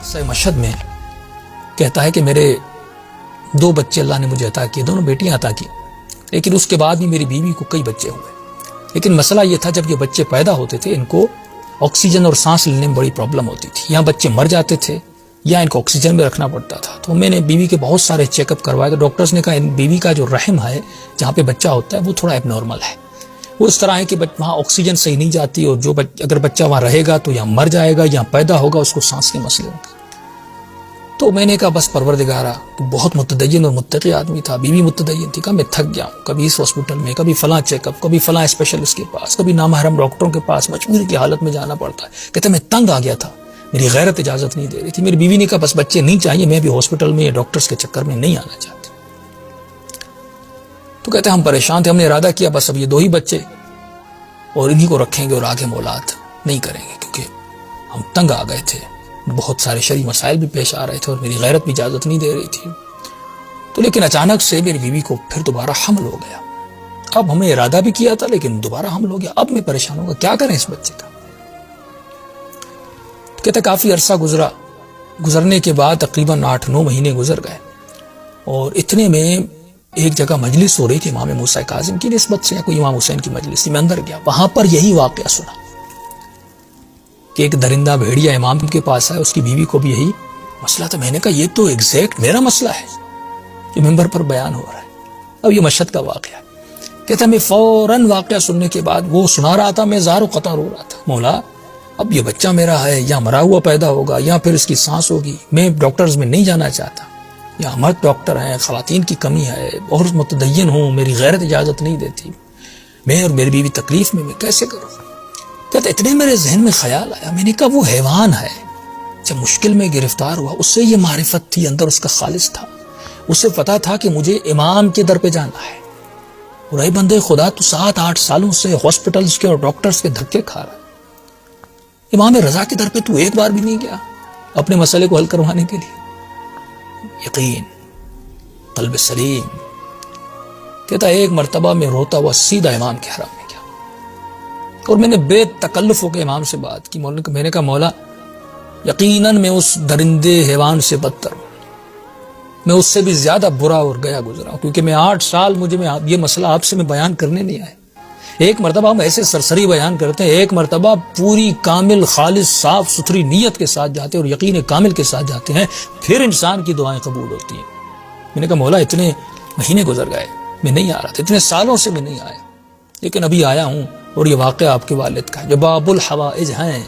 سے مشہد میں کہتا ہے کہ میرے 2 بچے اللہ نے مجھے عطا کیے، دونوں بیٹیاں عطا کی، لیکن اس کے بعد بھی میری بیوی کو کئی بچے ہوئے، لیکن مسئلہ یہ تھا جب یہ بچے پیدا ہوتے تھے ان کو آکسیجن اور سانس لینے میں بڑی پرابلم ہوتی تھی، یہاں بچے مر جاتے تھے یا ان کو آکسیجن میں رکھنا پڑتا تھا۔ تو میں نے بیوی کے بہت سارے چیک اپ کروائے تو ڈاکٹرز نے کہا ان بیوی کا جو رحم ہے جہاں پہ بچہ ہوتا ہے وہ تھوڑا ایب نارمل ہے، وہ اس طرح ہے کہ وہاں آکسیجن صحیح نہیں جاتی، اور اگر بچہ وہاں رہے گا تو یہاں مر جائے گا، یہاں پیدا ہوگا اس کو سانس کے مسئلے ہوں گے۔ تو میں نے کہا بس پروردگارا، تو بہت متدین اور متقی آدمی تھا، بیوی متدین تھی، کہا میں تھک گیا ہوں، کبھی اس ہاسپٹل میں، کبھی فلاں چیک اپ، کبھی فلاں اسپیشلسٹ کے پاس، کبھی نامحرم ڈاکٹروں کے پاس مجبوری کی حالت میں جانا پڑتا ہے۔ کہتے میں تنگ آ گیا تھا، میری غیرت اجازت نہیں دے رہی تھی۔ میری بیوی نے کہا بس بچے نہیں چاہیے، میں بھی ہاسپٹل میں یا ڈاکٹرز کے چکر میں نہیں آنا چاہتی۔ تو کہتے ہم پریشان تھے، ہم نے ارادہ کیا بس اب یہ 2 ہی بچے اور انہی کو رکھیں گے اور آگے مولاد نہیں کریں گے، کیونکہ ہم تنگ آ گئے تھے، بہت سارے شرعی مسائل بھی پیش آ رہے تھے اور میری غیرت بھی اجازت نہیں دے رہی تھی۔ تو لیکن اچانک سے میری بیوی کو پھر دوبارہ حمل ہو گیا، اب ہمیں ارادہ بھی کیا تھا لیکن دوبارہ حمل ہو گیا، اب میں پریشان ہوں گا کیا کریں اس بچے کا۔ کہتے کافی عرصہ گزرنے کے بعد تقریباً 8-9 مہینے گزر گئے، اور اتنے میں ایک جگہ مجلس ہو رہی تھی امام موسیٰ کاظم کی نسبت سے، یا کوئی امام حسین کی مجلس تھی، میں اندر گیا، وہاں پر یہی واقعہ سنا کہ ایک درندہ بھیڑیا امام کے پاس ہے، اس کی بیوی کو بھی یہی مسئلہ تھا۔ میں نے کہا یہ تو ایگزیکٹ میرا مسئلہ ہے جو ممبر پر بیان ہو رہا ہے۔ اب یہ مشہد کا واقعہ ہے۔ کہتا میں فوراً واقعہ سننے کے بعد وہ سنا رہا تھا، میں زار و قطع رو رہا تھا، مولا اب یہ بچہ میرا ہے یا مرا ہوا پیدا ہوگا یا پھر اس کی سانس ہوگی، میں ڈاکٹرز میں نہیں جانا چاہتا، یا مرد ڈاکٹر ہیں، خواتین کی کمی ہے، بہت متدین ہوں، میری غیرت اجازت نہیں دیتی، میں اور میری بیوی تکلیف میں کیسے کروں۔ کہتا اتنے میرے ذہن میں خیال آیا، میں نے کہا وہ حیوان ہے جب مشکل میں گرفتار ہوا، اس سے یہ معرفت تھی، اندر اس کا خالص تھا، اسے پتا تھا کہ مجھے امام کے در پہ جانا ہے، اور اے بندے خدا تو 7-8 سالوں سے ہاسپٹلز کے اور ڈاکٹرز کے دھکے کھا رہا ہے، امام رضا کے در پہ تو ایک بار بھی نہیں گیا اپنے مسئلے کو حل کروانے کے لیے۔ یقین، قلب سلیم۔ کہتا ایک مرتبہ میں روتا ہوا سیدھا امام کے حرم میں گیا، اور میں نے بے تکلف ہو کے امام سے بات کی۔ میں نے کہا مولا یقیناً میں اس درندے حیوان سے بدتر ہوں، میں اس سے بھی زیادہ برا اور گیا گزرا ہوں، کیونکہ میں 8 سال یہ مسئلہ آپ سے میں بیان کرنے نہیں آیا۔ ایک مرتبہ ہم ایسے سرسری بیان کرتے ہیں، ایک مرتبہ پوری کامل خالص صاف ستھری نیت کے ساتھ جاتے ہیں اور یقین کامل کے ساتھ جاتے ہیں، پھر انسان کی دعائیں قبول ہوتی ہیں۔ میں نے کہا مولا اتنے مہینے گزر گئے میں نہیں آ رہا تھا، اتنے سالوں سے میں نہیں آیا، لیکن ابھی آیا ہوں، اور یہ واقعہ آپ کے والد کا ہے جو باب الحوائج ہیں،